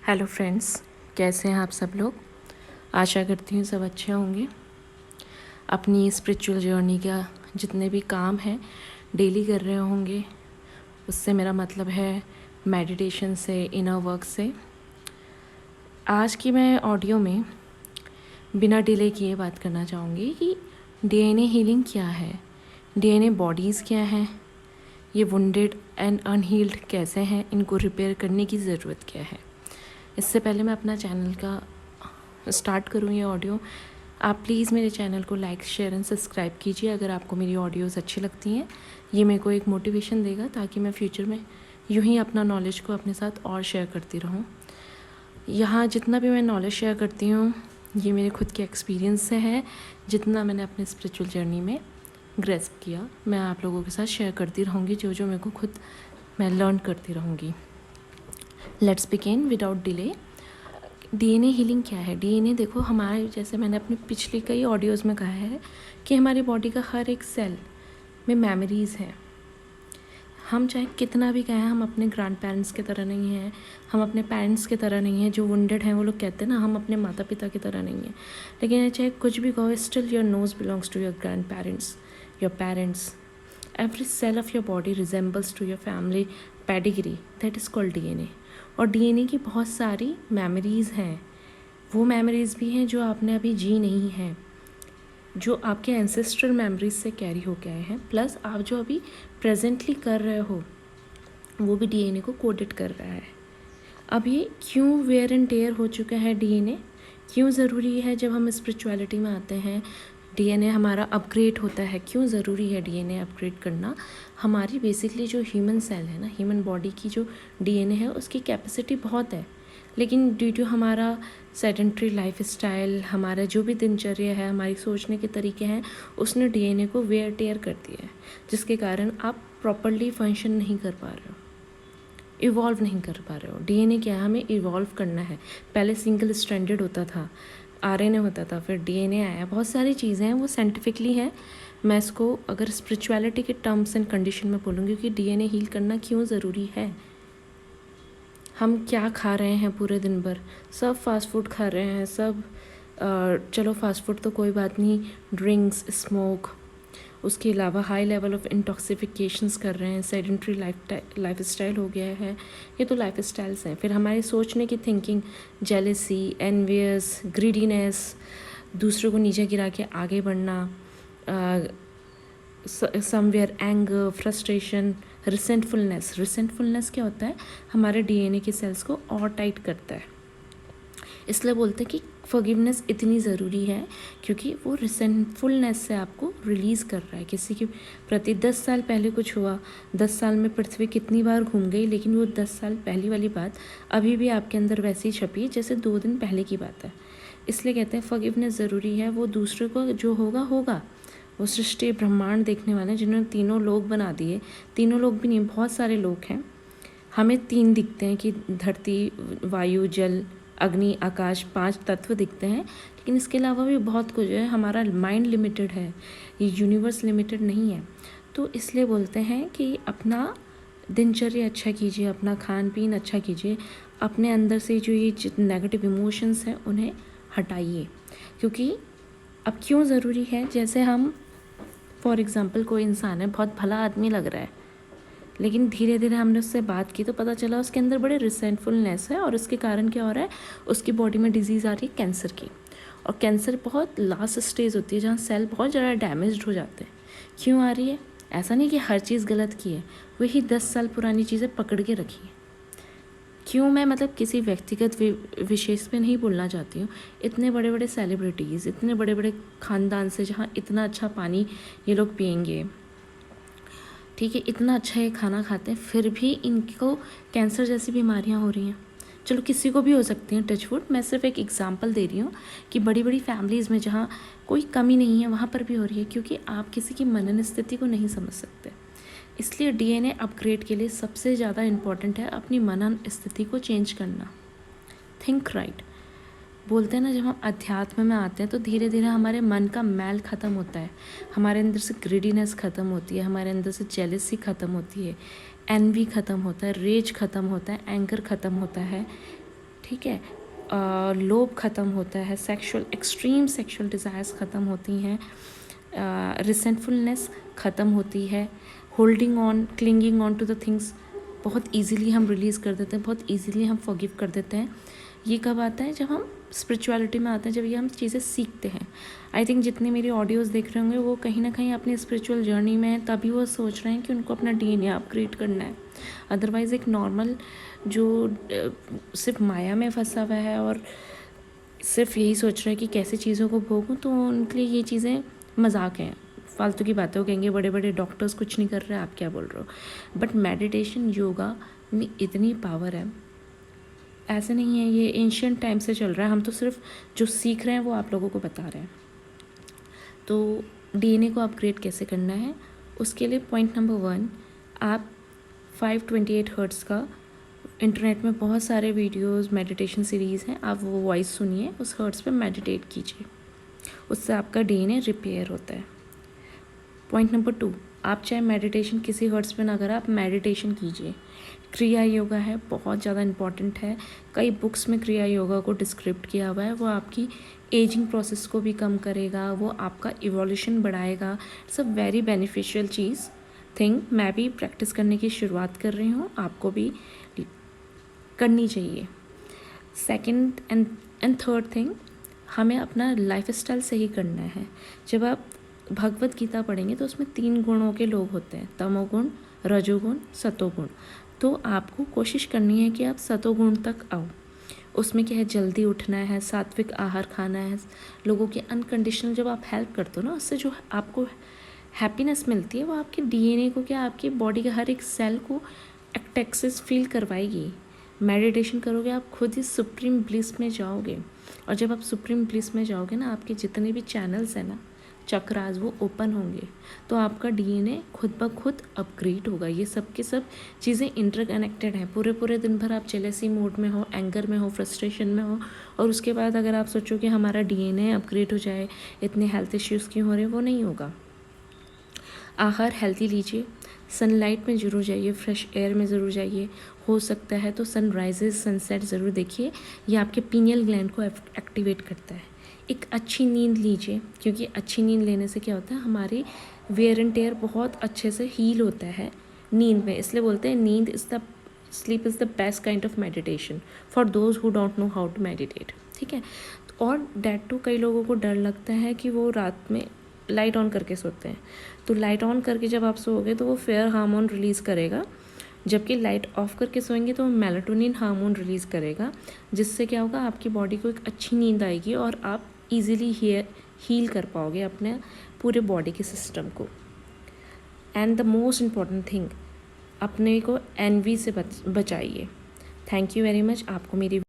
Hello friends, कैसे हैं आप सब लोग। आशा करती हूँ सब अच्छे होंगे। अपनी स्पिरिचुअल जर्नी का जितने भी काम हैं डेली कर रहे होंगे। उससे मेरा मतलब है मेडिटेशन से, इनर वर्क से। आज की मैं ऑडियो में बिना डिले किए बात करना चाहूँगी कि डीएनए हीलिंग क्या है, डीएनए बॉडीज़ क्या हैं, ये वुंडेड एंड अनहील्ड कैसे हैं, इनको रिपेयर करने की ज़रूरत क्या है। इससे पहले मैं अपना चैनल का स्टार्ट करूँ ये ऑडियो, आप प्लीज़ मेरे चैनल को लाइक, शेयर एंड सब्सक्राइब कीजिए अगर आपको मेरी ऑडियोज़ अच्छी लगती हैं। ये मेरे को एक मोटिवेशन देगा ताकि मैं फ्यूचर में यूँ ही अपना नॉलेज को अपने साथ और शेयर करती रहूँ। यहाँ जितना भी मैं नॉलेज शेयर करती हूँ ये मेरे खुद के एक्सपीरियंस से है। जितना मैंने अपने स्पिरिचुअल जर्नी में ग्रेस्प किया मैं आप लोगों के साथ शेयर करती रहूँगी, जो जो मेरे को खुद मैं लर्न करती रहूँगी। Let's begin without delay. DNA healing क्या है। डीएनए देखो, हमारे जैसे मैंने अपनी पिछली कई ऑडियोज़ में कहा है कि हमारी बॉडी का हर एक सेल में मेमोरीज़ हैं। हम चाहे कितना भी कहें, हम अपने ग्रैंड पेरेंट्स की तरह नहीं हैं, हम अपने पेरेंट्स की तरह नहीं हैं। जो वुंडेड हैं वो लोग कहते हैं ना, हम अपने माता पिता की तरह नहीं हैं। लेकिन चाहे कुछ भी कहो, still your nose belongs to your grandparents, your parents. Every cell of your body resembles to your family pedigree, that is called DNA. और डीएनए की बहुत सारी मेमोरीज़ हैं। वो मेमोरीज़ भी हैं जो आपने अभी जी नहीं हैं, जो आपके एंसेस्ट्रल मेमोरीज से कैरी हो के आए हैं, प्लस आप जो अभी प्रेजेंटली कर रहे हो वो भी डीएनए को कोडेड कर रहा है। अब ये क्यों वेयर एंड टेयर हो चुका है डीएनए, क्यों ज़रूरी है जब हम स्पिरिचुअलिटी में आते हैं डीएनए हमारा अपग्रेड होता है, क्यों ज़रूरी है डीएनए अपग्रेड करना। हमारी बेसिकली जो ह्यूमन सेल है ना, ह्यूमन बॉडी की जो डीएनए है उसकी कैपेसिटी बहुत है, लेकिन ड्यू टू हमारा सेडेंट्री लाइफ स्टाइल, हमारा जो भी दिनचर्या है, हमारी सोचने के तरीके हैं, उसने डीएनए को वेयर टेयर कर दिया है, जिसके कारण आप प्रॉपरली फंक्शन नहीं कर पा रहे हो, इवॉल्व नहीं कर पा रहे हो। डीएनए क्या है, हमें इवॉल्व करना है। पहले सिंगल स्ट्रैंडेड होता था, आरएनए होता था, फिर डीएनए आया। बहुत सारी चीज़ें हैं वो साइंटिफिकली हैं। मैं इसको अगर स्पिरिचुअलिटी के टर्म्स एंड कंडीशन में बोलूँगी कि डीएनए हील करना क्यों ज़रूरी है। हम क्या खा रहे हैं पूरे दिन भर, सब फास्ट फूड खा रहे हैं, सब चलो फास्ट फूड तो कोई बात नहीं, ड्रिंक्स, स्मोक, उसके अलावा हाई लेवल ऑफ इंटॉक्सिफिकेशंस कर रहे हैं, सेडेंट्री लाइफ स्टाइल हो गया है। ये तो लाइफ स्टाइल्स हैं। फिर हमारे सोचने की थिंकिंग, जेलेसी, एनवियस, ग्रीडीनेस, दूसरों को नीचे गिरा के आगे बढ़ना, समवेयर एंगर, फ्रस्ट्रेशन, रिसेंटफुलनेस क्या होता है, हमारे डीएनए के सेल्स को और टाइट करता है। इसलिए बोलते हैं कि फॉरगिवनेस इतनी ज़रूरी है, क्योंकि वो रिसेंटफुलनेस से आपको रिलीज़ कर रहा है। किसी के प्रति 10 साल पहले कुछ हुआ, 10 साल में पृथ्वी कितनी बार घूम गई, लेकिन वो 10 साल पहली वाली बात अभी भी आपके अंदर वैसी छपी है जैसे 2 दिन पहले की बात है। इसलिए कहते हैं फॉरगिवनेस ज़रूरी है। वो दूसरे को जो होगा होगा। वो सृष्टि ब्रह्मांड देखने वाले जिन्होंने तीनों लोग बना दिए, तीनों लोग भी नहीं, बहुत सारे लोग हैं। हमें 3 दिखते हैं कि धरती, वायु, जल, अग्नि, आकाश, 5 तत्व दिखते हैं, लेकिन इसके अलावा भी बहुत कुछ है। हमारा माइंड लिमिटेड है, ये यूनिवर्स लिमिटेड नहीं है। तो इसलिए बोलते हैं कि अपना दिनचर्या अच्छा कीजिए, अपना खान पीन अच्छा कीजिए, अपने अंदर से जो ये नेगेटिव इमोशंस हैं उन्हें हटाइए। क्योंकि अब क्यों ज़रूरी है, जैसे हम फॉर एग्ज़ाम्पल कोई इंसान है, बहुत भला आदमी लग रहा है, लेकिन धीरे धीरे हमने उससे बात की तो पता चला उसके अंदर बड़े रिसेंटफुलनेस है, और उसके कारण क्या हो रहा है, उसकी बॉडी में डिजीज़ आ रही है कैंसर की। और कैंसर बहुत लास्ट स्टेज होती है जहाँ सेल बहुत ज़्यादा डैमेज्ड हो जाते हैं। क्यों आ रही है, ऐसा नहीं कि हर चीज़ गलत की है, वही 10 साल पुरानी चीज़ें पकड़ के रखी है। क्यों मैं मतलब किसी व्यक्तिगत विशेष पे नहीं बोलना चाहती हूँ। इतने बड़े बड़े सेलिब्रिटीज़, इतने बड़े बड़े ख़ानदान से जहाँ इतना अच्छा पानी ये लोग पियेंगे, ठीक है, इतना अच्छा ये खाना खाते हैं, फिर भी इनको कैंसर जैसी बीमारियां हो रही हैं। चलो किसी को भी हो सकती हैं, टचवुड, मैं सिर्फ एक एग्जांपल दे रही हूँ कि बड़ी बड़ी फैमिलीज़ में जहाँ कोई कमी नहीं है वहाँ पर भी हो रही है, क्योंकि आप किसी की मनन स्थिति को नहीं समझ सकते। इसलिए डीएनए अपग्रेड के लिए सबसे ज़्यादा इम्पॉर्टेंट है अपनी मनन स्थिति को चेंज करना। Think right. बोलते हैं ना, जब हम अध्यात्म में आते हैं तो धीरे धीरे हमारे मन का मैल ख़त्म होता है, हमारे अंदर से ग्रीडीनेस ख़त्म होती है, हमारे अंदर से जेलसी ख़त्म होती है, एनवी ख़त्म होता है, रेज ख़त्म होता है, एंगर ख़त्म होता है, ठीक है। लोभ ख़त्म होता है, एक्सट्रीम सेक्शुअल डिज़ायर्स ख़त्म होती हैं, रिसेंटफुलनेस ख़त्म होती है, holding on, clinging on to the things बहुत ईजीली हम रिलीज़ कर देते हैं, बहुत ईजीली हम फॉरगिव कर देते हैं। ये कब आता है? जब हम स्पिरिचुअलिटी में आते हैं, जब ये हम चीज़ें सीखते हैं। आई थिंक जितने मेरी ऑडियोज़ देख रहे होंगे वो कहीं ना कहीं अपनी स्पिरिचुअल जर्नी में हैं, तभी वो सोच रहे हैं कि उनको अपना DNA अपग्रेड करना है। अदरवाइज़ एक नॉर्मल जो सिर्फ माया में फंसा हुआ है और सिर्फ यही सोच रहा है कि कैसे चीज़ों को भोगूं, तो उनके लिए ये चीज़ें मजाक हैं, फालतू की बातें। वो कहेंगे बड़े बड़े डॉक्टर्स कुछ नहीं कर रहे, आप क्या बोल रहे हो। बट मेडिटेशन, योगा में इतनी पावर है, ऐसे नहीं है ये एंशियंट टाइम से चल रहा है। हम तो सिर्फ जो सीख रहे हैं वो आप लोगों को बता रहे हैं। तो DNA को अपग्रेड कैसे करना है, उसके लिए पॉइंट नंबर 1, आप 528 हर्ट्ज़ का, इंटरनेट में बहुत सारे वीडियोस मेडिटेशन सीरीज़ हैं, आप वो वॉइस सुनिए, उस हर्ट्ज़ पे मेडिटेट कीजिए, उससे आपका DNA रिपेयर होता है। पॉइंट नंबर 2, आप चाहे मेडिटेशन किसी हर्ट्ज़ पे ना करें, आप मेडिटेशन कीजिए। क्रिया योगा है, बहुत ज़्यादा इम्पॉर्टेंट है। कई बुक्स में क्रिया योगा को डिस्क्रिप्ट किया हुआ है। वो आपकी एजिंग प्रोसेस को भी कम करेगा, वो आपका इवोल्यूशन बढ़ाएगा। It's a very beneficial thing. मैं भी प्रैक्टिस करने की शुरुआत कर रही हूँ, आपको भी करनी चाहिए। सेकंड एंड थर्ड थिंग, हमें अपना लाइफस्टाइल सही करना है। जब आप भगवत गीता पढ़ेंगे तो उसमें 3 गुणों के लोग होते हैं, तमोगुण, रजोगुण, सतोगुण। तो आपको कोशिश करनी है कि आप सतोगुण तक आओ। उसमें क्या है, जल्दी उठना है, सात्विक आहार खाना है, लोगों की अनकंडीशनल जब आप हेल्प करते हो ना, उससे जो आपको हैप्पीनेस मिलती है वो आपके DNA को, क्या आपकी बॉडी के हर एक सेल को एक्टेक्सिस फील करवाएगी। मेडिटेशन करोगे आप खुद ही सुप्रीम ब्लिस में जाओगे, और जब आप सुप्रीम ब्लिस में जाओगे ना, आपके जितने भी चैनल्स हैं ना, चक्रास, वो ओपन होंगे, तो आपका DNA खुद ब खुद अपग्रेड होगा। ये सब के सब चीज़ें इंटरकनेक्टेड हैं। पूरे दिन भर आप जेलेसी मोड में हो, एंगर में हो, फ्रस्ट्रेशन में हो, और उसके बाद अगर आप सोचो कि हमारा DNA अपग्रेड हो जाए, इतने हेल्थ इश्यूज़ क्यों हो रहे हैं, वो नहीं होगा। आहार हेल्दी लीजिए, सनलाइट में ज़रूर जाइए, फ्रेश एयर में ज़रूर जाइए, हो सकता है तो सनराइजेस सनसेट ज़रूर देखिए। ये आपके पीनियल ग्लैंड को एक्टिवेट करता है। एक अच्छी नींद लीजिए, क्योंकि अच्छी नींद लेने से क्या होता है, हमारी वेयर एंड टेयर बहुत अच्छे से हील होता है नींद में। इसलिए बोलते हैं sleep is the best kind of meditation for those who don't know how to meditate. ठीक है। और डैट टू, कई लोगों को डर लगता है कि वो रात में लाइट ऑन करके सोते हैं, तो लाइट ऑन करके जब आप सोओगे तो वो फेयर हार्मोन रिलीज़ करेगा, जबकि लाइट ऑफ करके सोएंगे तो मेलाटोनिन हार्मोन रिलीज़ करेगा, जिससे क्या होगा, आपकी बॉडी को एक अच्छी नींद आएगी और आप इजीली हील कर पाओगे अपने पूरे बॉडी के सिस्टम को। And the most important thing, अपने को एनवी से बचाइए। Thank you very much. आपको मेरी